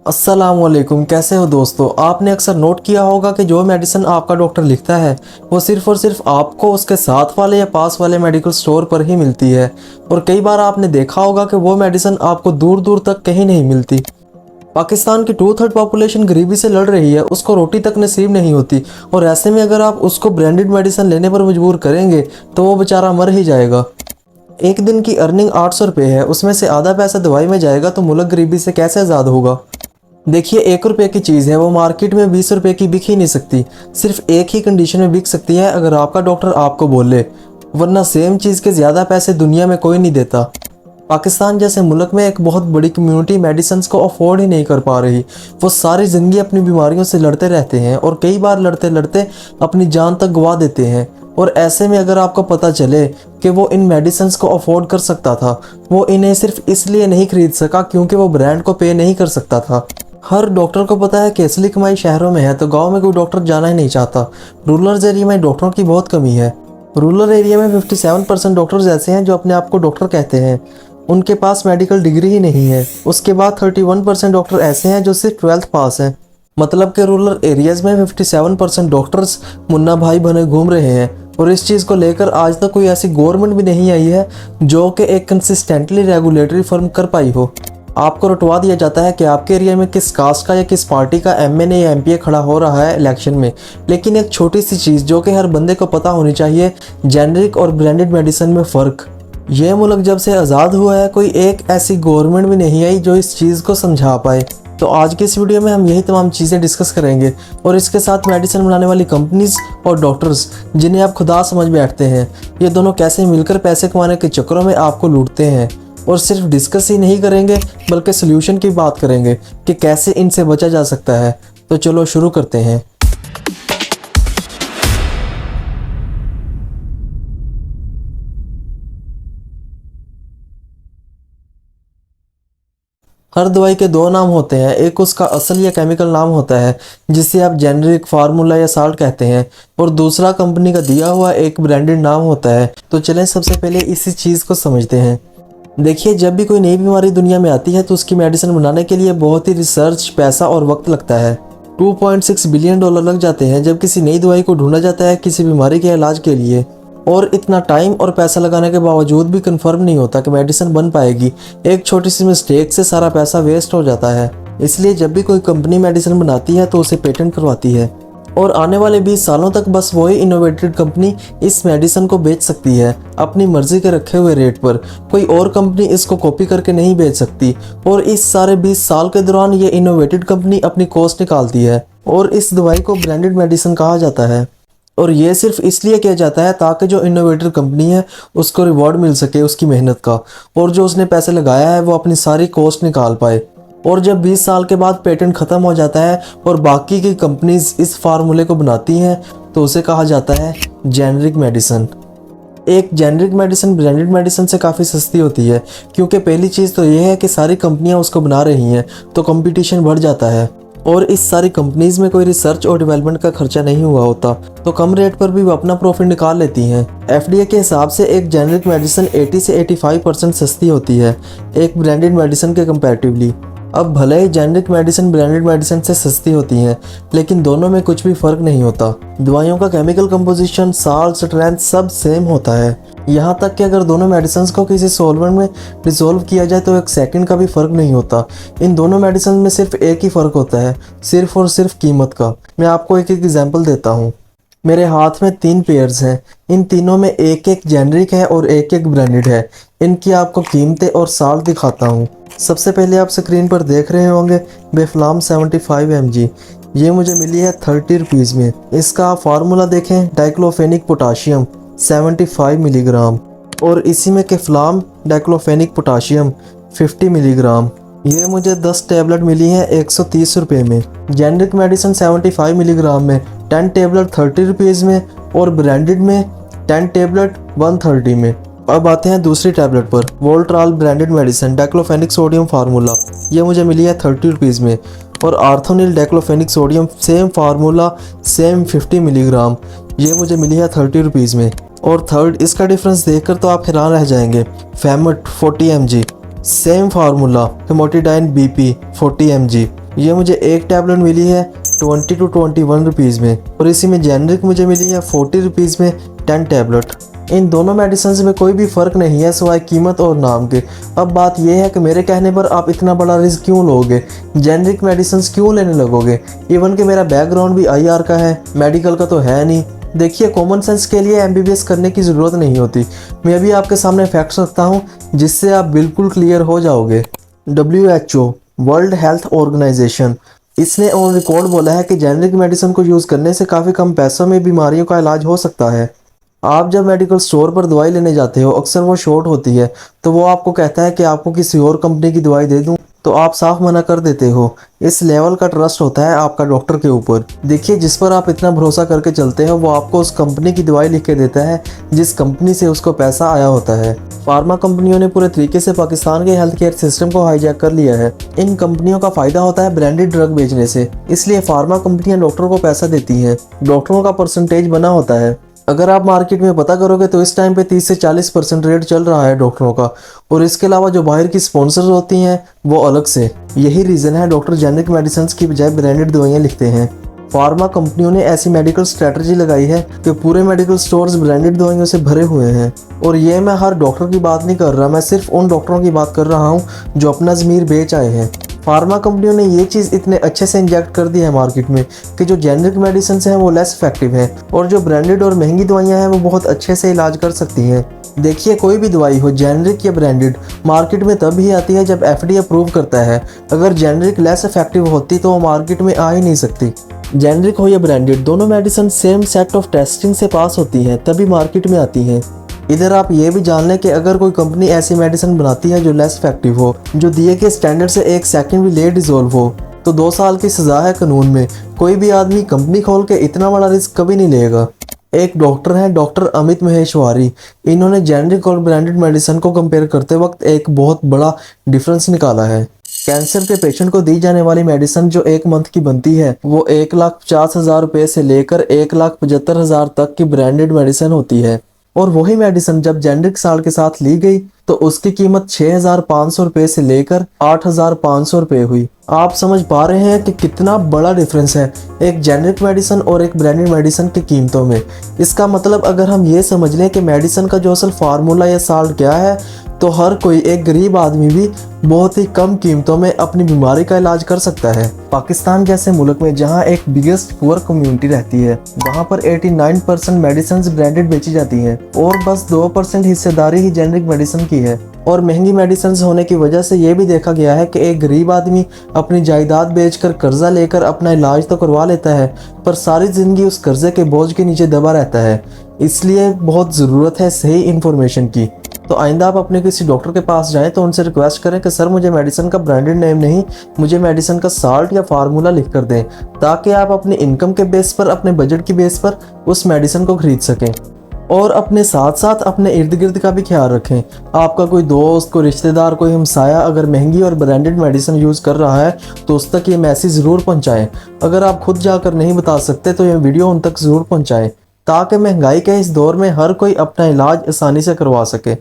अस्सलामुअलैकुम, कैसे हो दोस्तों। आपने अक्सर नोट किया होगा कि जो मेडिसिन आपका डॉक्टर लिखता है वो सिर्फ़ और सिर्फ आपको उसके साथ वाले या पास वाले मेडिकल स्टोर पर ही मिलती है। और कई बार आपने देखा होगा कि वो मेडिसिन आपको दूर दूर तक कहीं नहीं मिलती। पाकिस्तान की 2/3 पॉपुलेशन गरीबी से लड़ रही है, उसको रोटी तक नसीब नहीं होती। और ऐसे में अगर आप उसको ब्रांडेड मेडिसिन लेने पर मजबूर करेंगे तो वो बेचारा मर ही जाएगा। एक दिन की अर्निंग 800 रुपये है, उसमें से आधा पैसा दवाई में जाएगा तो मुल्क गरीबी से कैसे आज़ाद होगा। देखिए, 1 रुपये की चीज़ है, वो मार्केट में 20 रुपये की बिक ही नहीं सकती। सिर्फ एक ही कंडीशन में बिक सकती है, अगर आपका डॉक्टर आपको बोले, वरना सेम चीज़ के ज़्यादा पैसे दुनिया में कोई नहीं देता। पाकिस्तान जैसे मुल्क में एक बहुत बड़ी कम्युनिटी मेडिसिन को अफोर्ड ही नहीं कर पा रही। वो सारी ज़िंदगी अपनी बीमारियों से लड़ते रहते हैं और कई बार लड़ते लड़ते अपनी जान तक गवा देते हैं। और ऐसे में अगर आपको पता चले कि वो इन मेडिसिन को अफोर्ड कर सकता था, वो इन्हें सिर्फ इसलिए नहीं खरीद सका क्योंकि वो ब्रांड को पे नहीं कर सकता था। हर डॉक्टर को पता है कि असली कमाई शहरों में है, तो गांव में कोई डॉक्टर जाना ही नहीं चाहता। रूरल एरिया में डॉक्टरों की बहुत कमी है। रूरल एरिया में 57% डॉक्टर्स ऐसे हैं जो अपने आप को डॉक्टर कहते हैं, उनके पास मेडिकल डिग्री ही नहीं है। उसके बाद 31% डॉक्टर ऐसे हैं जो सिर्फ 12th पास हैं। मतलब कि रूरल एरियाज में 57% डॉक्टर्स मुन्ना भाई बने घूम रहे हैं। और इस चीज़ को लेकर आज तक कोई ऐसी गवर्नमेंट भी नहीं आई है जो कि एक कंसिस्टेंटली रेगुलेटरी फर्म कर पाई हो। आपको रटवा दिया जाता है कि आपके एरिया में किस कास्ट का या किस पार्टी का एमएनए या एमपीए खड़ा हो रहा है इलेक्शन में। लेकिन एक छोटी सी चीज़ जो कि हर बंदे को पता होनी चाहिए, जेनरिक और ब्रांडेड मेडिसिन में फ़र्क। ये मुल्क जब से आज़ाद हुआ है, कोई एक ऐसी गवर्नमेंट भी नहीं आई जो इस चीज़ को समझा पाए। तो आज की इस वीडियो में हम यही तमाम चीज़ें डिस्कस करेंगे और इसके साथ मेडिसिन बनाने वाली कंपनीज और डॉक्टर्स जिन्हें आप खुदा समझ बैठते हैं, ये दोनों कैसे मिलकर पैसे कमाने के चक्करों में आपको लूटते हैं। और सिर्फ डिस्कस ही नहीं करेंगे बल्कि सोल्यूशन की बात करेंगे कि कैसे इनसे बचा जा सकता है। तो चलो शुरू करते हैं। हर दवाई के दो नाम होते हैं, एक उसका असल या केमिकल नाम होता है जिसे आप जेनरिक, फार्मूला या साल्ट कहते हैं, और दूसरा कंपनी का दिया हुआ एक ब्रांडेड नाम होता है। तो चलें सबसे पहले इसी चीज़ को समझते हैं। देखिए, जब भी कोई नई बीमारी दुनिया में आती है तो उसकी मेडिसिन बनाने के लिए बहुत ही रिसर्च, पैसा और वक्त लगता है। 2.6 बिलियन डॉलर लग जाते हैं जब किसी नई दवाई को ढूंढा जाता है किसी बीमारी के इलाज के लिए। और इतना टाइम और पैसा लगाने के बावजूद भी कंफर्म नहीं होता कि मेडिसिन बन पाएगी। एक छोटी सी मिस्टेक से सारा पैसा वेस्ट हो जाता है। इसलिए जब भी कोई कंपनी मेडिसिन बनाती है तो उसे पेटेंट करवाती है, और आने वाले 20 सालों तक बस वही इनोवेटेड कंपनी इस मेडिसिन को बेच सकती है अपनी मर्जी के रखे हुए रेट पर। कोई और कंपनी इसको कॉपी करके नहीं बेच सकती। और इस सारे 20 साल के दौरान ये इनोवेटेड कंपनी अपनी कॉस्ट निकालती है और इस दवाई को ब्रांडेड मेडिसिन कहा जाता है। और ये सिर्फ इसलिए किया जाता है ताकि जो इनोवेटर कंपनी है उसको रिवॉर्ड मिल सके उसकी मेहनत का, और जो उसने पैसे लगाया है वो अपनी सारी कॉस्ट निकाल पाए। और जब 20 साल के बाद पेटेंट ख़त्म हो जाता है और बाकी की कंपनीज इस फार्मूले को बनाती हैं तो उसे कहा जाता है जेनरिक मेडिसिन। एक जेनरिक मेडिसिन ब्रांडेड मेडिसिन से काफ़ी सस्ती होती है, क्योंकि पहली चीज़ तो ये है कि सारी कंपनियां उसको बना रही हैं तो कंपटीशन बढ़ जाता है। और इस सारी कंपनीज में कोई रिसर्च और डेवलपमेंट का खर्चा नहीं हुआ होता, तो कम रेट पर भी वो अपना प्रॉफिट निकाल लेती हैं। एफडीए के हिसाब से एक जेनरिक मेडिसिन 80 से 85% सस्ती होती है एक ब्रांडेड मेडिसिन के कंपैरेटिवली। अब भले ही जेनरिक मेडिसिन ब्रांडेड मेडिसिन से सस्ती होती हैं, लेकिन दोनों में कुछ भी फ़र्क नहीं होता। दवाइयों का केमिकल कंपोजिशन, साल्ट, स्ट्रेंथ सब सेम होता है। यहाँ तक कि अगर दोनों मेडिसिन को किसी सॉल्वेंट में डिसॉल्व किया जाए तो 1 सेकंड का भी फ़र्क नहीं होता। इन दोनों मेडिसिन में सिर्फ एक ही फ़र्क होता है, सिर्फ और सिर्फ कीमत का। मैं आपको एक एग्जाम्पल देता हूँ। मेरे हाथ में 3 पेयर्स हैं, इन तीनों में एक एक जेनरिक है और एक एक ब्रांडेड है। इनकी आपको कीमतें और साल दिखाता हूँ। सबसे पहले आप स्क्रीन पर देख रहे होंगे बेफ्लाम 75 mg, ये मुझे मिली है 30 रुपीज़ में। इसका आप फार्मूला देखें, डाइक्लोफेनिक पोटाशियम 75 मिलीग्राम, और इसी में केफ्लाम डाइक्लोफेनिक पोटाशियम 50 मिलीग्राम। ये मुझे 10 टैबलेट मिली हैं 130 रुपये में। जेनरिक मेडिसिन 75 मिलीग्राम में 10 टैबलेट 30 रुपीज़ में, और ब्रांडेड में 10 टैबलेट 130 में। अब आते हैं दूसरी टैबलेट पर, Voltral branded medicine diclofenac sodium formula, ये मुझे मिली है 30 रुपीज़ में। और Orthonil diclofenac sodium same formula same 50 milligram, ये मुझे मिली है 30 रुपीज़ में। और थर्ड, इसका डिफरेंस देखकर तो आप हैरान रह जाएंगे, फेमट 40 mg, सेम फार्मूला हेमोटिडाइन बीपी 40 mg, ये मुझे एक टैबलेट मिली है 20 to 21 रुपीज़ में, और इसी में जेनरिक मुझे मिली है 40 रुपीज़ में 10 टैबलेट। इन दोनों मेडिसिन में कोई भी फ़र्क नहीं है सिवाय कीमत और नाम के। अब बात यह है कि मेरे कहने पर आप इतना बड़ा रिस्क क्यों लोगे, जेनरिक मेडिसिन क्यों लेने लगोगे। इवन कि मेरा बैकग्राउंड भी IR का है, मेडिकल का तो है नहीं। देखिए, कॉमन सेंस के लिए MBBS करने की ज़रूरत नहीं होती। मैं अभी आपके सामने फैक्ट्स रखता हूँ जिससे आप बिल्कुल क्लियर हो जाओगे। WHO वर्ल्ड हेल्थ ऑर्गेनाइजेशन, इसने ऑन रिकॉर्ड बोला है कि जेनरिक मेडिसिन को यूज़ करने से काफ़ी कम पैसों में बीमारियों का इलाज हो सकता है। आप जब मेडिकल स्टोर पर दवाई लेने जाते हो, अक्सर वो शॉर्ट होती है, तो वो आपको कहता है कि आपको किसी और कंपनी की दवाई दे दूं, तो आप साफ मना कर देते हो। इस लेवल का ट्रस्ट होता है आपका डॉक्टर के ऊपर। देखिए, जिस पर आप इतना भरोसा करके चलते हो वो आपको उस कंपनी की दवाई लिख के देता है जिस कंपनी से उसको पैसा आया होता है। फार्मा कंपनियों ने पूरे तरीके से पाकिस्तान के हेल्थ केयर सिस्टम को हाईजैक कर लिया है। इन कंपनियों का फायदा होता है ब्रांडेड ड्रग बेचने से, इसलिए फार्मा कंपनियां डॉक्टरों को पैसा देती हैं। डॉक्टरों का परसेंटेज बना होता है। अगर आप मार्केट में पता करोगे तो इस टाइम पे 30 से 40% रेट चल रहा है डॉक्टरों का, और इसके अलावा जो बाहर की स्पॉन्सर्स होती हैं वो अलग से। यही रीज़न है डॉक्टर जेनरिक मेडिसिन की बजाय ब्रांडेड दवाइयाँ लिखते हैं। फार्मा कंपनियों ने ऐसी मेडिकल स्ट्रेटजी लगाई है कि पूरे मेडिकल स्टोर्स ब्रांडेड दवाइयों से भरे हुए हैं। और ये मैं हर डॉक्टर की बात नहीं कर रहा, मैं सिर्फ उन डॉक्टरों की बात कर रहा हूँ जो अपना ज़मीर बेच आए हैं। फार्मा कंपनियों ने ये चीज़ इतने अच्छे से इंजेक्ट कर दी है मार्केट में कि जो जेनरिक मेडिसिन हैं वो लेस इफेक्टिव हैं, और जो ब्रांडेड और महंगी दवाइयाँ हैं वो बहुत अच्छे से इलाज कर सकती हैं। देखिए, कोई भी दवाई हो जेनरिक या ब्रांडेड, मार्केट में तब ही आती है जब FDA अप्रूव करता है। अगर जेनरिक लेस इफेक्टिव होती तो वो मार्केट में आ ही नहीं सकती। जेनरिक हो या ब्रांडेड, दोनों medicine same set of testing से पास होती हैं तभी मार्केट में आती हैं। इधर आप ये भी जान लें कि अगर कोई कंपनी ऐसी मेडिसिन बनाती है जो लेस इफेक्टिव हो, जो दिए के स्टैंडर्ड से 1 सेकंड भी लेट डिजोल्व हो, तो 2 साल की सज़ा है कानून में। कोई भी आदमी कंपनी खोल के इतना बड़ा रिस्क कभी नहीं लेगा। एक डॉक्टर हैं, डॉक्टर अमित महेश्वरी। इन्होंने जेनरिक और ब्रांडेड मेडिसिन को कंपेयर करते वक्त एक बहुत बड़ा डिफरेंस निकाला है। कैंसर के पेशेंट को दी जाने वाली मेडिसिन जो 1 मंथ की बनती है वो 1,50,000 रुपये से लेकर 1,75,000 तक की ब्रांडेड मेडिसिन होती है, और वही मेडिसिन जब जेनरिक साल के साथ ली गई तो उसकी कीमत 6,500 रुपये से लेकर 8,500 रुपये हुई। आप समझ पा रहे हैं कि कितना बड़ा डिफरेंस है एक जेनरिक मेडिसिन और एक ब्रांडेड मेडिसिन की कीमतों में। इसका मतलब अगर हम ये समझ लें कि मेडिसिन का जो असल फार्मूला या साल्ट क्या है, तो हर कोई, एक गरीब आदमी भी बहुत ही कम कीमतों में अपनी बीमारी का इलाज कर सकता है। पाकिस्तान जैसे मुल्क में जहां एक बिगेस्ट पुअर कम्युनिटी रहती है, वहां पर 89% मेडिसिन ब्रांडेड बेची जाती हैं और बस 2% हिस्सेदारी ही जेनरिक मेडिसिन की है। और महंगी मेडिसिन होने की वजह से ये भी देखा गया है कि एक गरीब आदमी अपनी जायदाद बेचकर कर्जा लेकर अपना इलाज तो करवा लेता है, पर सारी ज़िंदगी उस कर्जे के बोझ के नीचे दबा रहता है। इसलिए बहुत ज़रूरत है सही इन्फॉर्मेशन की। तो आइंदा आप अपने किसी डॉक्टर के पास जाएं तो उनसे रिक्वेस्ट करें कि सर मुझे मेडिसिन का ब्रांडेड नेम नहीं, मुझे मेडिसिन का साल्ट या फार्मूला लिख कर दें, ताकि आप अपनी इनकम के बेस पर, अपने बजट की बेस पर उस मेडिसिन को खरीद सकें। और अपने साथ साथ अपने इर्द गिर्द का भी ख्याल रखें। आपका कोई दोस्त, कोई रिश्तेदार, कोई हमसाया अगर महंगी और ब्रांडेड मेडिसिन यूज़ कर रहा है तो उस तक ये मैसेज ज़रूर पहुंचाएं। अगर आप खुद जाकर नहीं बता सकते तो ये वीडियो उन तक ज़रूर पहुंचाएं, ताकि महंगाई के इस दौर में हर कोई अपना इलाज आसानी से करवा सके।